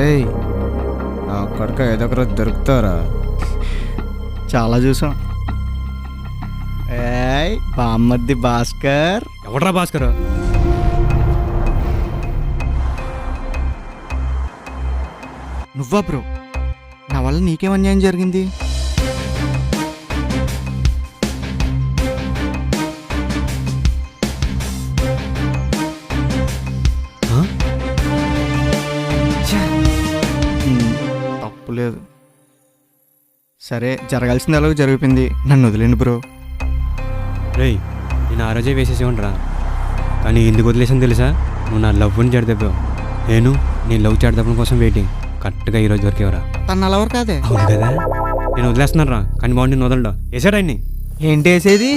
రేయ్ నా కొడుక ఏదో ఒక రోజు దొరుకుతారా? చాలా చూసాం. ఏయ్ బామ్మద్ది భాస్కర్. ఎవడ్రా భాస్కర్? నువ్వా బ్రో? నా వల్ల నీకేం అన్యాయం జరిగింది? తప్పులేదు. సరే జరగాల్సింది ఎలాగో జరిగిపోయింది, నన్ను వదిలేండి బ్రో. రేయ్ నేను ఆ రోజే వేసేసి ఉండరా, కానీ ఎందుకు వదిలేసాను తెలుసా? నువ్వు నా లవ్ని చెడదెప్పావు. నేను నీ లవ్ చెడదప్పడం కోసం వెయిటింగ్. కరెక్ట్గా ఈరోజు దొరికేవరా? తను అలా ఎవరు కాదే. అవును కదా, నేను వదిలేస్తున్నాను రా, కానీ బాగుండి నేను వదలడా. వేసాడు ఆయన్ని. ఏంటి వేసేది?